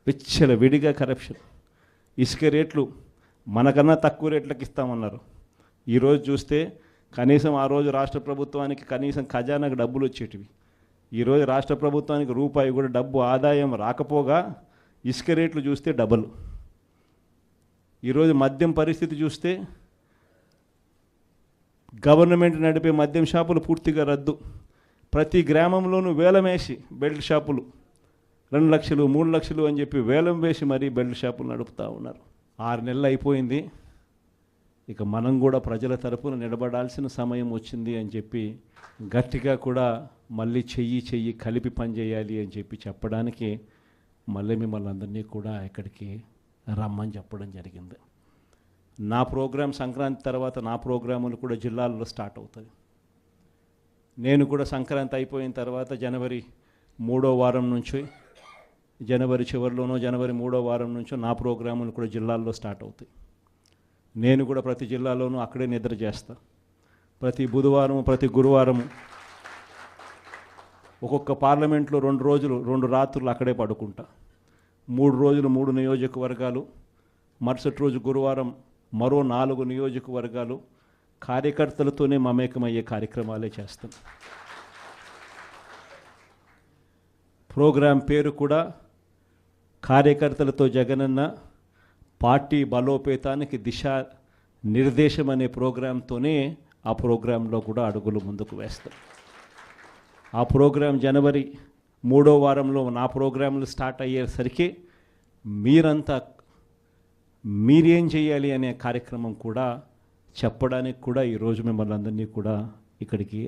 విచ్చలవిడిగా కరప్షన్. ఇసుక రేట్లు మనకన్నా తక్కువ రేట్లకు ఇస్తామన్నారు. ఈరోజు చూస్తే కనీసం ఆ రోజు రాష్ట్ర ప్రభుత్వానికి కనీసం ఖజానాకు డబ్బులు వచ్చేటివి. ఈరోజు రాష్ట్ర ప్రభుత్వానికి రూపాయి కూడా డబ్బు ఆదాయం రాకపోగా ఇసుక రేట్లు చూస్తే డబల్. ఈరోజు మద్యం పరిస్థితి చూస్తే గవర్నమెంట్ నడిపే మద్యం షాపులు పూర్తిగా రద్దు. ప్రతి గ్రామంలోనూ వేలం వేసి బెల్ట్ షాపులు 2 లక్షలు 3 లక్షలు అని చెప్పి వేలం వేసి మరీ బెల్ట్ షాపులు నడుపుతూ ఉన్నారు. 6 నెలలు అయిపోయింది. ఇక మనం కూడా ప్రజల తరపున నిలబడాల్సిన సమయం వచ్చింది అని చెప్పి గట్టిగా కూడా మళ్ళీ చెయ్యి కలిపి పనిచేయాలి అని చెప్పి చెప్పడానికి మళ్ళీ మిమ్మల్ని అందరినీ కూడా ఇక్కడికి రమ్మని చెప్పడం జరిగింది. నా ప్రోగ్రాం సంక్రాంతి తర్వాత నా ప్రోగ్రాములు కూడా జిల్లాల్లో స్టార్ట్ అవుతాయి. నేను కూడా సంక్రాంతి అయిపోయిన తర్వాత జనవరి 3వ వారం నుంచి, జనవరి చివరిలోనో జనవరి 3వ వారం నుంచో నా ప్రోగ్రాములు కూడా జిల్లాల్లో స్టార్ట్ అవుతాయి. నేను కూడా ప్రతి జిల్లాలోనూ అక్కడే నిద్ర చేస్తా. ప్రతి బుధవారం ప్రతి గురువారం ఒక్కొక్క పార్లమెంట్లో 2 రోజులు 2 రాత్రులు అక్కడే పడుకుంటా. 3 రోజులు 3 నియోజకవర్గాలు, మరుసటి రోజు గురువారం మరో 4 నియోజకవర్గాలు కార్యకర్తలతోనే మమేకమయ్యే కార్యక్రమాలే చేస్తాం. ప్రోగ్రాం పేరు కూడా కార్యకర్తలతో జగనన్న పార్టీ బలోపేతానికి దిశ నిర్దేశం అనే ప్రోగ్రాంతోనే ఆ ప్రోగ్రాంలో కూడా అడుగులు ముందుకు వేస్తాం. ఆ ప్రోగ్రాం జనవరి 3వ వారంలో నా ప్రోగ్రాంలు స్టార్ట్ అయ్యేసరికి మీరంతా మీరేం చేయాలి అనే కార్యక్రమం కూడా చెప్పడానికి కూడా ఈరోజు మిమ్మల్ని అందరినీ కూడా ఇక్కడికి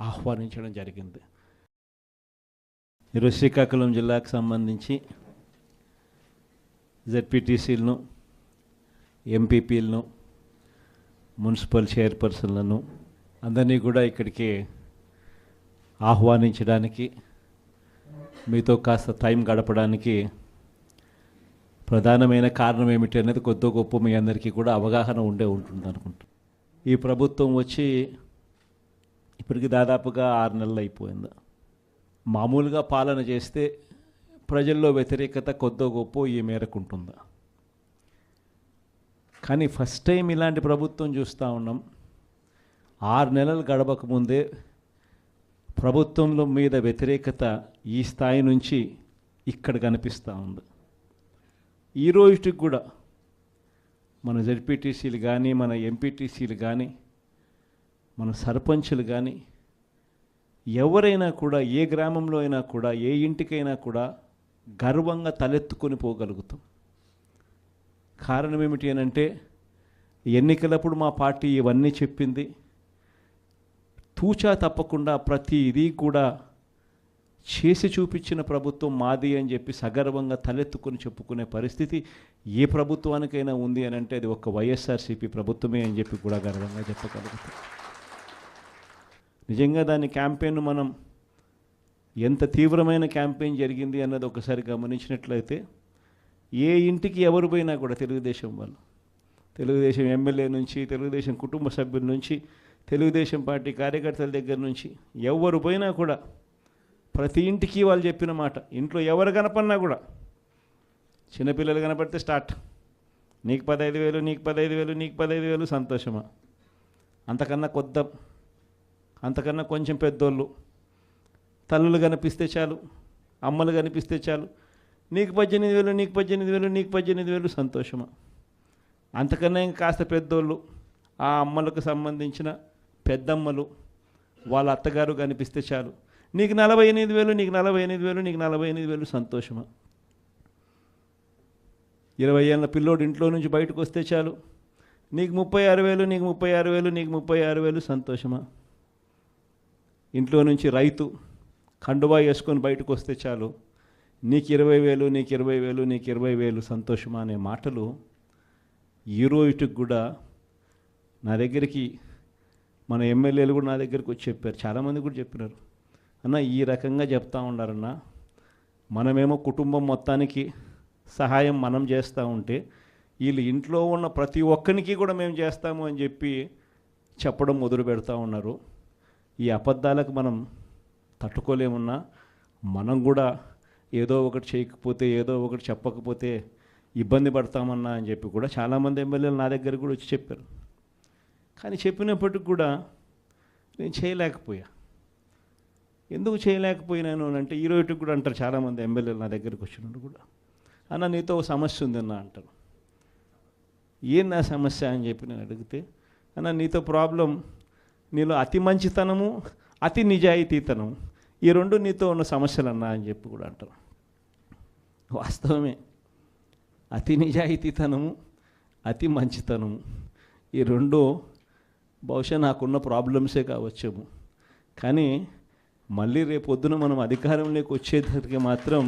ఆహ్వానించడం జరిగింది. ఈరోజు శ్రీకాకుళం జిల్లాకు సంబంధించి జెడ్పీటీసీలను, ఎంపీపీలను, మున్సిపల్ చైర్పర్సన్లను అందరినీ కూడా ఇక్కడికి ఆహ్వానించడానికి, మీతో కాస్త టైం గడపడానికి ప్రధానమైన కారణం ఏమిటి అనేది కొద్ది గొప్ప మీ అందరికీ కూడా అవగాహన ఉంటుంది అనుకుంటా. ఈ ప్రభుత్వం వచ్చి ఇప్పటికి దాదాపుగా 6 నెలలు అయిపోయింది. మామూలుగా పాలన చేస్తే ప్రజల్లో వ్యతిరేకత కొద్దో గొప్ప ఈ మేరకు ఉంటుందా? కానీ ఫస్ట్ టైం ఇలాంటి ప్రభుత్వం చూస్తూ ఉన్నాం. 6 నెలలు గడవకముందే ప్రభుత్వంలో మీద వ్యతిరేకత ఈ స్థాయి నుంచి ఇక్కడ కనిపిస్తూ ఉంది. ఈ రోజుకి కూడా మన జెడ్పీటీసీలు కానీ, మన ఎంపీటీసీలు కానీ, మన సర్పంచులు కానీ ఎవరైనా కూడా ఏ గ్రామంలో అయినా కూడా ఏ ఇంటికైనా కూడా గర్వంగా తలెత్తుకొని పోగలుగుతాం. కారణం ఏమిటి అని అంటే ఎన్నికలప్పుడు మా పార్టీ ఇవన్నీ చెప్పింది. తూచా తప్పకుండా ప్రతి ఇది కూడా చేసి చూపించిన ప్రభుత్వం మాది అని చెప్పి సగర్వంగా తలెత్తుకొని చెప్పుకునే పరిస్థితి ఏ ప్రభుత్వానికైనా ఉంది అని అంటే అది ఒక వైఎస్ఆర్సీపీ ప్రభుత్వమే అని చెప్పి కూడా గర్వంగా చెప్పగలుగుతాం. నిజంగా దాని క్యాంపెయిన్ మనం ఎంత తీవ్రమైన క్యాంపెయిన్ జరిగింది అన్నది ఒకసారి గమనించినట్లయితే ఏ ఇంటికి ఎవరు పోయినా కూడా తెలుగుదేశం వాళ్ళు, తెలుగుదేశం ఎమ్మెల్యే నుంచి, తెలుగుదేశం కుటుంబ సభ్యుల నుంచి, తెలుగుదేశం పార్టీ కార్యకర్తల దగ్గర నుంచి ఎవరు పోయినా కూడా ప్రతి ఇంటికి వాళ్ళు చెప్పిన మాట, ఇంట్లో ఎవరు కనపడినా కూడా చిన్నపిల్లలు కనపడితే స్టార్ట్, నీకు 15,000, నీకు 15,000, నీకు 15,000, సంతోషమా? అంతకన్నా అంతకన్నా కొంచెం పెద్దోళ్ళు తల్లులు కనిపిస్తే చాలు, అమ్మలు కనిపిస్తే చాలు, నీకు 18,000, నీకు 18,000, నీకు 18,000, సంతోషమా? అంతకన్నా ఇంకా కాస్త పెద్దోళ్ళు ఆ అమ్మలకు సంబంధించిన పెద్దమ్మలు వాళ్ళ అత్తగారు కనిపిస్తే చాలు, నీకు 48,000, నీకు 48,000, నీకు 48,000, సంతోషమా? 20 ఏళ్ళ పిల్లోడు ఇంట్లో నుంచి బయటకు వస్తే చాలు, నీకు 36,000, నీకు 36,000, నీకు 36,000, సంతోషమా? ఇంట్లో నుంచి రైతు కండువా వేసుకొని బయటకు వస్తే చాలు, నీకు 20,000, నీకు 20,000, నీకు 20,000, సంతోషమా అనే మాటలు ఈ రోజుకి కూడా నా దగ్గరికి మన ఎమ్మెల్యేలు కూడా నా దగ్గరికి వచ్చి చెప్పారు. చాలామంది కూడా చెప్పినారు, అన్న ఈ రకంగా చెప్తా ఉన్నారన్న, మనమేమో కుటుంబం మొత్తానికి సహాయం మనం చేస్తూ ఉంటే వీళ్ళు ఇంట్లో ఉన్న ప్రతి ఒక్కరికి కూడా మేము చేస్తాము అని చెప్పి చెప్పడం మొదలు పెడతా ఉన్నారు. ఈ అబద్ధాలకు మనం తట్టుకోలేమున్నా మనం కూడా ఏదో ఒకటి చేయకపోతే, ఏదో ఒకటి చెప్పకపోతే ఇబ్బంది పడతామన్నా అని చెప్పి కూడా చాలామంది ఎమ్మెల్యేలు నా దగ్గర కూడా వచ్చి చెప్పారు. కానీ చెప్పినప్పటికి కూడా నేను చేయలేకపోయా. ఎందుకు చేయలేకపోయినాను అంటే ఈరోజుకి కూడా అంటారు చాలామంది ఎమ్మెల్యేలు నా దగ్గరికి వచ్చినప్పుడు కూడా, అన్న నీతో ఒక సమస్య ఉందన్న అంటారు. ఏం నా సమస్య అని చెప్పి నేను అడిగితే, అన్న నీతో ప్రాబ్లం నీలో అతి మంచితనము, అతి నిజాయితీతనం, ఈ రెండు నీతో ఉన్న సమస్యలు అన్నా అని చెప్పి కూడా అంటారు. వాస్తవమే, అతి నిజాయితీతనము, అతి మంచితనము, ఈ రెండు బహుశా నాకున్న ప్రాబ్లమ్సే కావచ్చేమో. కానీ మళ్ళీ రేపొద్దున మనం అధికారంలోకి వచ్చేసరికి మాత్రం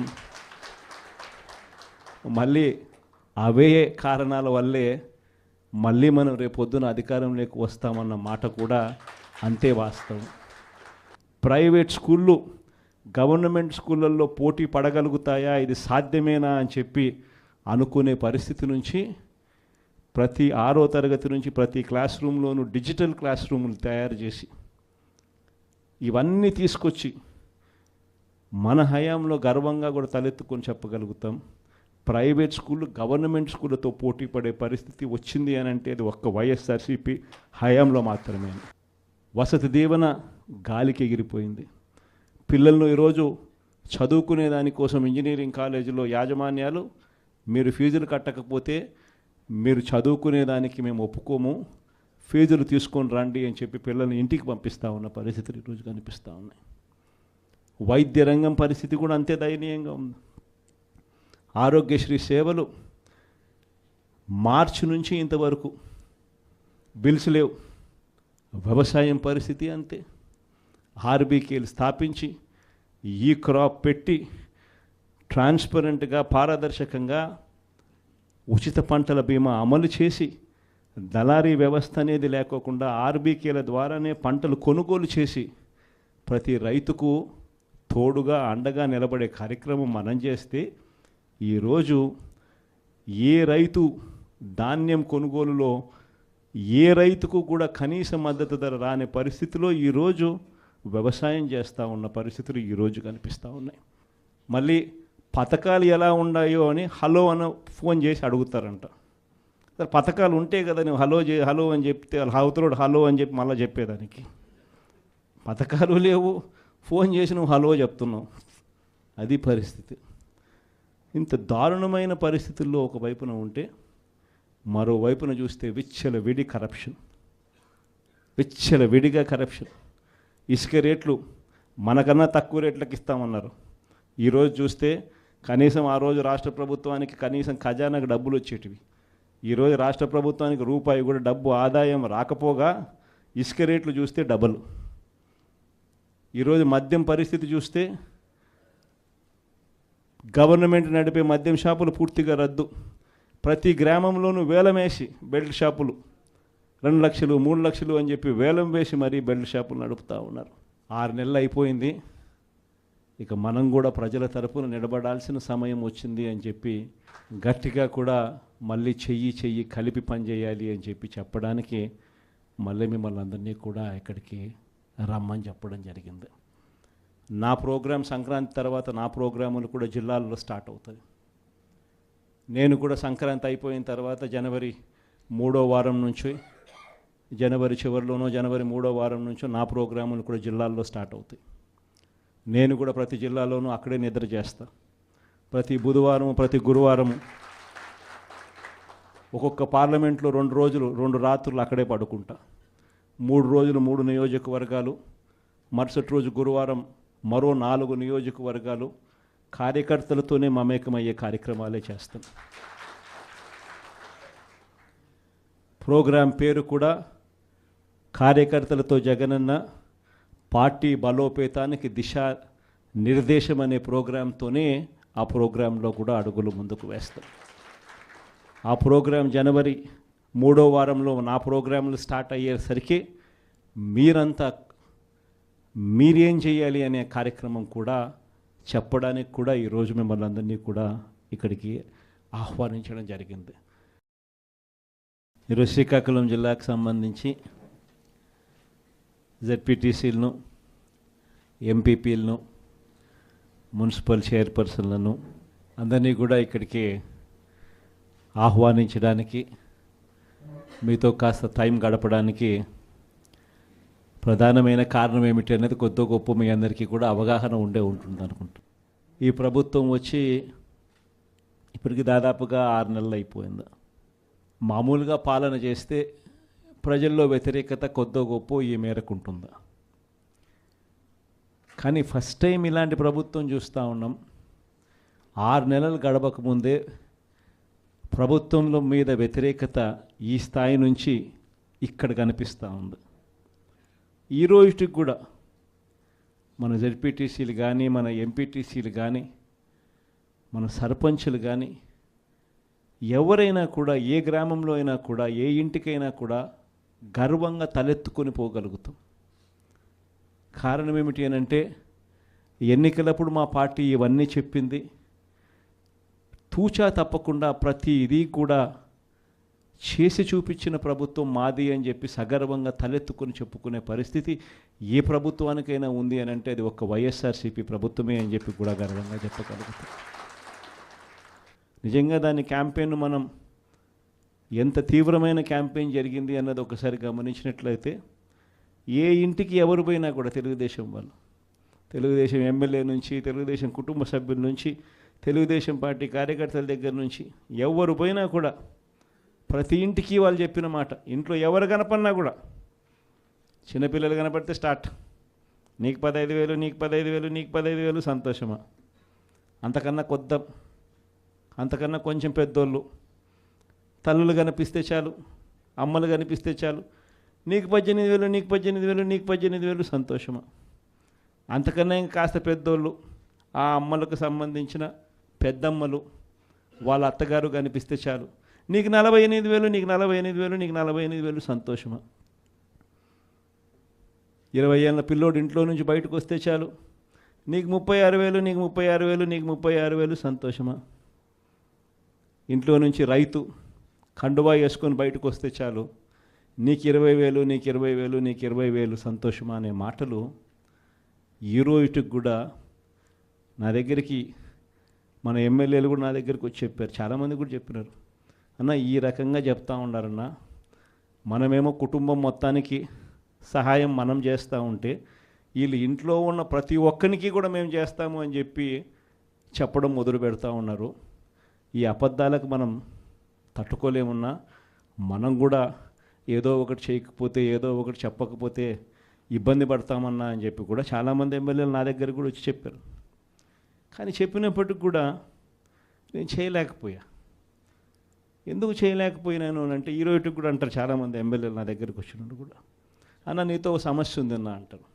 మళ్ళీ అవే కారణాల వల్లే మళ్ళీ మనం రేపొద్దున అధికారంలోకి వస్తామన్న మాట కూడా అంతే వాస్తవం. ప్రైవేట్ స్కూళ్ళు గవర్నమెంట్ స్కూళ్ళల్లో పోటీ పడగలుగుతాయా, ఇది సాధ్యమేనా అని చెప్పి అనుకునే పరిస్థితి నుంచి ప్రతి 6వ తరగతి నుంచి ప్రతి క్లాస్ రూమ్లోనూ డిజిటల్ క్లాస్ రూములు తయారు చేసి ఇవన్నీ తీసుకొచ్చి మన హయాంలో గర్వంగా కూడా తలెత్తుకొని చెప్పగలుగుతాం. ప్రైవేట్ స్కూళ్ళు గవర్నమెంట్ స్కూళ్ళతో పోటీ పడే పరిస్థితి వచ్చింది అని అంటే అది ఒక్క వైఎస్ఆర్సీపీ హయాంలో మాత్రమే. వసతి దీవెన గాలికి ఎగిరిపోయింది. పిల్లలను ఈరోజు చదువుకునే దానికోసం ఇంజనీరింగ్ కాలేజీలో యాజమాన్యాలు మీరు ఫీజులు కట్టకపోతే మీరు చదువుకునేదానికి మేము ఒప్పుకోము, ఫీజులు తీసుకొని రండి అని చెప్పి పిల్లల్ని ఇంటికి పంపిస్తూ ఉన్న పరిస్థితులు ఈరోజు కనిపిస్తూ ఉన్నాయి. వైద్య రంగం పరిస్థితి కూడా అంతే దయనీయంగా ఉంది. ఆరోగ్యశ్రీ సేవలు మార్చి నుంచి ఇంతవరకు బిల్స్ లేవు. వ్యవసాయం పరిస్థితి అంతే. ఆర్బీకేలు స్థాపించి ఈ క్రాప్ పెట్టి ట్రాన్స్పరెంట్గా పారదర్శకంగా ఉచిత పంటల బీమా అమలు చేసి దళారీ వ్యవస్థ అనేది లేకోకుండా ఆర్బీకేల ద్వారానే పంటలు కొనుగోలు చేసి ప్రతి రైతుకు తోడుగా అండగా నిలబడే కార్యక్రమం మనం చేస్తే ఈరోజు ఏ రైతు ధాన్యం కొనుగోలులో ఏ రైతుకు కూడా కనీస మద్దతు ధర రాని పరిస్థితిలో ఈరోజు వ్యవసాయం చేస్తూ ఉన్న పరిస్థితులు ఈరోజు కనిపిస్తూ ఉన్నాయి. మళ్ళీ పథకాలు ఎలా ఉన్నాయో అని హలో అని ఫోన్ చేసి అడుగుతారంట. పథకాలు ఉంటే కదా నువ్వు హలో అని చెప్తే అవతలోడు హలో అని చెప్పి మళ్ళీ చెప్పేదానికి. పథకాలు లేవు, ఫోన్ చేసి నువ్వు హలో చెప్తున్నావు. అది పరిస్థితి. ఇంత దారుణమైన పరిస్థితుల్లో ఒకవైపున ఉంటే మరోవైపున చూస్తే విచ్చలవిడిగా కరప్షన్. ఇసుక రేట్లు మనకన్నా తక్కువ రేట్లకు ఇస్తామన్నారు. ఈరోజు చూస్తే కనీసం ఆ రోజు రాష్ట్ర ప్రభుత్వానికి కనీసం ఖజానాకు డబ్బులు వచ్చేటివి. ఈరోజు రాష్ట్ర ప్రభుత్వానికి రూపాయి కూడా డబ్బు ఆదాయం రాకపోగా ఇసుక రేట్లు చూస్తే డబల్. ఈరోజు మద్యం పరిస్థితి చూస్తే గవర్నమెంట్ నడిపే మద్యం షాపులు పూర్తిగా రద్దు. ప్రతి గ్రామంలోనూ వేలం వేసి బెల్ట్ షాపులు 2 లక్షలు 3 లక్షలు అని చెప్పి వేలం వేసి మరీ బెల్ట్ షాపులు నడుపుతూ ఉన్నారు. 6 నెలలు అయిపోయింది. ఇక మనం కూడా ప్రజల తరపున నిలబడాల్సిన సమయం వచ్చింది అని చెప్పి గట్టిగా కూడా మళ్ళీ చెయ్యి కలిపి పనిచేయాలి అని చెప్పి చెప్పడానికి మళ్ళీ మిమ్మల్ని అందరినీ కూడా ఇక్కడికి రమ్మని చెప్పడం జరిగింది. నా ప్రోగ్రాం సంక్రాంతి తర్వాత నా ప్రోగ్రాములు కూడా జిల్లాల్లో స్టార్ట్ అవుతుంది. నేను కూడా సంక్రాంతి అయిపోయిన తర్వాత జనవరి 3వ వారం నుంచి జనవరి చివరిలోనో జనవరి 3వ వారం నుంచో నా ప్రోగ్రాములు కూడా జిల్లాల్లో స్టార్ట్ అవుతాయి. నేను కూడా ప్రతి జిల్లాలోనూ అక్కడే నిద్ర చేస్తా. ప్రతి బుధవారం ప్రతి గురువారము ఒక్కొక్క పార్లమెంట్లో 2 రోజులు 2 రాత్రులు అక్కడే పడుకుంటా. 3 రోజులు 3 నియోజకవర్గాలు, మరుసటి రోజు గురువారం మరో 4 నియోజకవర్గాలు కార్యకర్తలతోనే మమేకమయ్యే కార్యక్రమాలే చేస్తాం. ప్రోగ్రాం పేరు కూడా కార్యకర్తలతో జగనన్న పార్టీ బలోపేతానికి దిశా నిర్దేశం అనే ప్రోగ్రాంతోనే ఆ ప్రోగ్రాంలో కూడా అడుగులు ముందుకు వేస్తాం. ఆ ప్రోగ్రాం జనవరి 3వ వారంలో నా ప్రోగ్రాంలు స్టార్ట్ అయ్యేసరికి మీరేం చేయాలి అనే కార్యక్రమం కూడా చెప్పడానికి కూడా ఈరోజు మిమ్మల్ని అందరినీ కూడా ఇక్కడికి ఆహ్వానించడం జరిగింది. ఈరోజు శ్రీకాకుళం జిల్లాకు సంబంధించి జెడ్పీటీసీలను, ఎంపీపీలను, మున్సిపల్ చైర్పర్సన్లను అందరినీ కూడా ఇక్కడికి ఆహ్వానించడానికి, మీతో కాస్త టైం గడపడానికి ప్రధానమైన కారణం ఏమిటి అనేది కొద్ది గొప్ప మీ అందరికీ కూడా అవగాహన ఉంటుంది అనుకుంటా. ఈ ప్రభుత్వం వచ్చి ఇప్పటికి దాదాపుగా 6 నెలలు అయిపోయింది. మామూలుగా పాలన చేస్తే ప్రజల్లో వ్యతిరేకత కొద్దో గొప్ప ఈ మేరకు ఉంటుందా? కానీ ఫస్ట్ టైం ఇలాంటి ప్రభుత్వం చూస్తూ ఉన్నాం. 6 నెలలు గడవకముందే ప్రభుత్వంలో మీద వ్యతిరేకత ఈ స్థాయి నుంచి ఇక్కడ కనిపిస్తూ ఉంది. ఈ రోజుకి కూడా మన జెడ్పీటీసీలు కానీ, మన ఎంపీటీసీలు కానీ, మన సర్పంచులు కానీ, ఎవరైనా కూడా ఏ గ్రామంలో అయినా కూడా, ఏ ఇంటికైనా కూడా గర్వంగా తలెత్తుకొని పోగలుగుతాం. కారణం ఏమిటి అని అంటే, ఎన్నికలప్పుడు మా పార్టీ ఇవన్నీ చెప్పింది. తూచా తప్పకుండా ప్రతి ఇది కూడా చేసి చూపించిన ప్రభుత్వం మాది అని చెప్పి సగర్వంగా తలెత్తుకొని చెప్పుకునే పరిస్థితి ఏ ప్రభుత్వానికైనా ఉంది అని అంటే అది ఒక వైఎస్ఆర్సీపీ ప్రభుత్వమే అని చెప్పి కూడా గర్వంగా చెప్పగలుగుతాం. నిజంగా దాని క్యాంపెయిన్ మనం ఎంత తీవ్రమైన క్యాంపెయిన్ జరిగింది అన్నది ఒకసారి గమనించినట్లయితే, ఏ ఇంటికి ఎవరు పోయినా కూడా తెలుగుదేశం వాళ్ళు, తెలుగుదేశం ఎమ్మెల్యే నుంచి, తెలుగుదేశం కుటుంబ సభ్యుల నుంచి, తెలుగుదేశం పార్టీ కార్యకర్తల దగ్గర నుంచి ఎవరు పోయినా కూడా ప్రతి ఇంటికి వాళ్ళు చెప్పిన మాట, ఇంట్లో ఎవరు కనపడినా కూడా, చిన్నపిల్లలు కనపడితే స్టార్ట్, నీకు 15,000, నీకు 15,000, నీకు 15,000, సంతోషమా? అంతకన్నా అంతకన్నా కొంచెం పెద్దోళ్ళు, తల్లులు కనిపిస్తే చాలు, అమ్మలు కనిపిస్తే చాలు, నీకు 18,000, నీకు 18,000, నీకు 18,000, సంతోషమా? అంతకన్నా ఇంకా కాస్త పెద్దోళ్ళు, ఆ అమ్మలకు సంబంధించిన పెద్దమ్మలు, వాళ్ళ అత్తగారు కనిపిస్తే చాలు, నీకు 48,000, నీకు 48,000, నీకు 48,000, సంతోషమా? 20 ఏళ్ళ పిల్లోడు ఇంట్లో నుంచి బయటకు వస్తే చాలు, నీకు 36,000, నీకు 36,000, నీకు 36,000, సంతోషమా? ఇంట్లో నుంచి రైతు కండువా వేసుకొని బయటకు వస్తే చాలు, నీకు 20,000, నీకు 20,000, నీకు 20,000, సంతోషమా అనే మాటలు ఈ రోజుకి కూడా నా దగ్గరికి మన ఎమ్మెల్యేలు కూడా నా దగ్గరికి వచ్చి చెప్పారు. చాలామంది కూడా చెప్పినారు, అన్న ఈ రకంగా చెప్తా ఉన్నారన్న, మనమేమో కుటుంబం మొత్తానికి సహాయం మనం చేస్తూ ఉంటే వీళ్ళు ఇంట్లో ఉన్న ప్రతి ఒక్కరికి కూడా మేము చేస్తాము అని చెప్పి చెప్పడం మొదలు పెడతా ఉన్నారు. ఈ అబద్ధాలకు మనం తట్టుకోలేమున్నా, మనం కూడా ఏదో ఒకటి చేయకపోతే, ఏదో ఒకటి చెప్పకపోతే ఇబ్బంది పడతామన్నా అని చెప్పి కూడా చాలామంది ఎమ్మెల్యేలు నా దగ్గర కూడా వచ్చి చెప్పారు. కానీ చెప్పినప్పటికి కూడా నేను చేయలేకపోయా. ఎందుకు చేయలేకపోయినాను అని అంటే, ఈ రోజుకి కూడా అంటారు చాలామంది ఎమ్మెల్యేలు నా దగ్గరికి వచ్చినప్పుడు కూడా, అన్న నీతో ఒక సమస్య ఉందన్న అంటారు.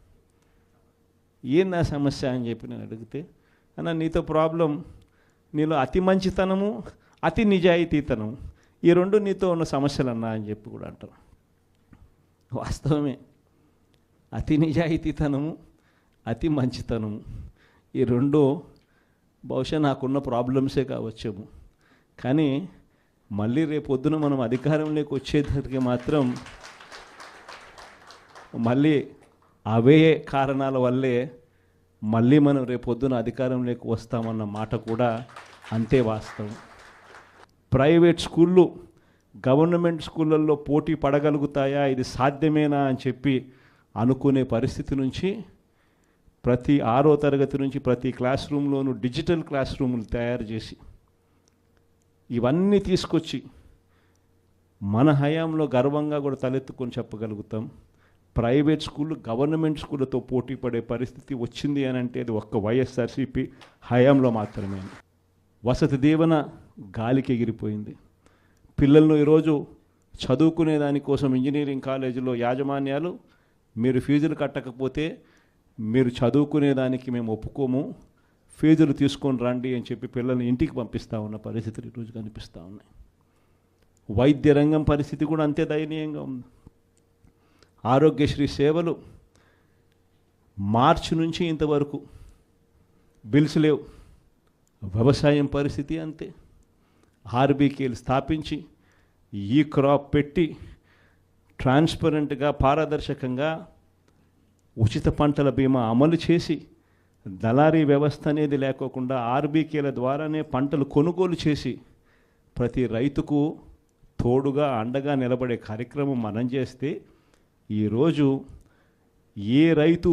ఏంది ఆ సమస్య అని చెప్పి నేను అడిగితే, అన్న నీతో ప్రాబ్లం, నీలో అతి మంచితనము, అతి నిజాయితీతనం, ఈ రెండు నీతో ఉన్న సమస్యలు అన్నా అని చెప్పి కూడా అంటారు. వాస్తవమే, అతి నిజాయితీతనము, అతి మంచితనము, ఈ రెండు బహుశా నాకున్న ప్రాబ్లమ్సే కావచ్చేమో. కానీ మళ్ళీ రేపొద్దున మనం అధికారంలోకి వచ్చేసరికి మాత్రం మళ్ళీ అవే కారణాల వల్లే మళ్ళీ మనం రేపొద్దున అధికారంలోకి వస్తామన్న మాట కూడా అంతే వాస్తవం. ప్రైవేట్ స్కూళ్ళు గవర్నమెంట్ స్కూళ్ళల్లో పోటీ పడగలుగుతాయా, ఇది సాధ్యమేనా అని చెప్పి అనుకునే పరిస్థితి నుంచి ప్రతి 6వ తరగతి నుంచి ప్రతి క్లాస్ రూమ్లోనూ డిజిటల్ క్లాస్ రూములు తయారు చేసి ఇవన్నీ తీసుకొచ్చి మన హయాంలో గర్వంగా కూడా తలెత్తుకొని చెప్పగలుగుతాం. ప్రైవేట్ స్కూళ్ళు గవర్నమెంట్ స్కూళ్ళతో పోటీ పడే పరిస్థితి వచ్చింది అని అంటే అది ఒక్క వైఎస్ఆర్సీపీ హయాంలో మాత్రమే. వసతి దీవెన గాలికి ఎగిరిపోయింది. పిల్లలను ఈరోజు చదువుకునే దానికోసం ఇంజనీరింగ్ కాలేజీలో యాజమాన్యాలు, మీరు ఫీజులు కట్టకపోతే మీరు చదువుకునేదానికి మేము ఒప్పుకోము, ఫీజులు తీసుకొని రండి అని చెప్పి పిల్లల్ని ఇంటికి పంపిస్తూ ఉన్న పరిస్థితులు ఈరోజు కనిపిస్తూ ఉన్నాయి. వైద్య రంగం పరిస్థితి కూడా అంతే దయనీయంగా ఉంది. ఆరోగ్యశ్రీ సేవలు మార్చి నుంచి ఇంతవరకు బిల్స్ లేవు. వ్యవసాయం పరిస్థితి అంతే. ఆర్బీకేలు స్థాపించి ఈ క్రాప్ పెట్టి ట్రాన్స్పరెంట్గా, పారదర్శకంగా ఉచిత పంటల బీమా అమలు చేసి దళారీ వ్యవస్థ అనేది లేకోకుండా ఆర్బీకేల ద్వారానే పంటలు కొనుగోలు చేసి ప్రతి రైతుకు తోడుగా అండగా నిలబడే కార్యక్రమం మనం చేస్తే ఈరోజు ఏ రైతు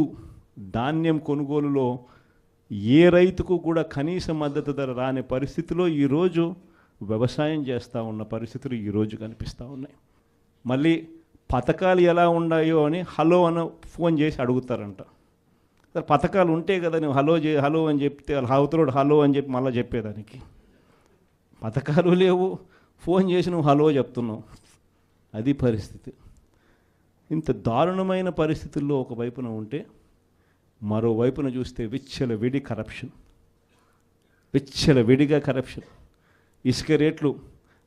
ధాన్యం కొనుగోలులో ఏ రైతుకు కూడా కనీస మద్దతు ధర రాని పరిస్థితిలో ఈరోజు వ్యవసాయం చేస్తూ ఉన్న పరిస్థితులు ఈరోజు కనిపిస్తూ ఉన్నాయి. మళ్ళీ పథకాలు ఎలా ఉన్నాయో అని హలో అని ఫోన్ చేసి అడుగుతారంట. పథకాలు ఉంటే కదా నువ్వు హలో అని చెప్తే అవతలోడు హలో అని చెప్పి మళ్ళీ చెప్పేదానికి. పథకాలు లేవు, ఫోన్ చేసి నువ్వు హలో చెప్తున్నావు. అది పరిస్థితి. ఇంత దారుణమైన పరిస్థితుల్లో ఒకవైపున ఉంటే మరోవైపున చూస్తే విచ్చలవిడి కరప్షన్, విచ్చలవిడిగా కరప్షన్. ఇసుక రేట్లు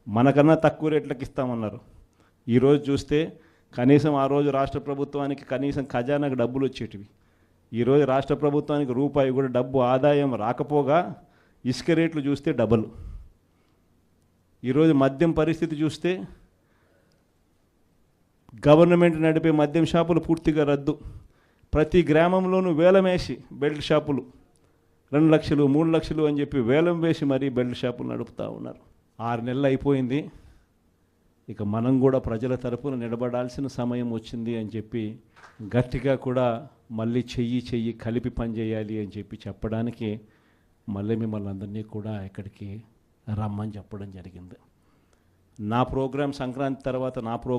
మనకన్నా తక్కువ రేట్లకు ఇస్తామన్నారు. ఈరోజు చూస్తే కనీసం ఆ రోజు రాష్ట్ర ప్రభుత్వానికి కనీసం ఖజానాకు డబ్బులు వచ్చేటివి. ఈరోజు రాష్ట్ర ప్రభుత్వానికి రూపాయి కూడా డబ్బు ఆదాయం రాకపోగా ఇసుక రేట్లు చూస్తే డబల్. ఈరోజు మద్యం పరిస్థితి చూస్తే గవర్నమెంట్ నడిపే మద్యం షాపులు పూర్తిగా రద్దు. ప్రతి గ్రామంలోనూ వేలం వేసి బెల్ట్ షాపులు 2 లక్షలు 3 లక్షలు అని చెప్పి వేలం వేసి మరీ బెల్ట్ షాపులు నడుపుతూ ఉన్నారు. 6 నెలలు అయిపోయింది. ఇక మనం కూడా ప్రజల తరపున నిలబడాల్సిన సమయం వచ్చింది అని చెప్పి గట్టిగా కూడా మళ్ళీ చెయ్యి కలిపి పనిచేయాలి అని చెప్పి చెప్పడానికి మళ్ళీ మిమ్మల్ని అందరినీ కూడా ఇక్కడికి రమ్మని చెప్పడం జరిగింది. నా ప్రోగ్రాం సంక్రాంతి తర్వాత నా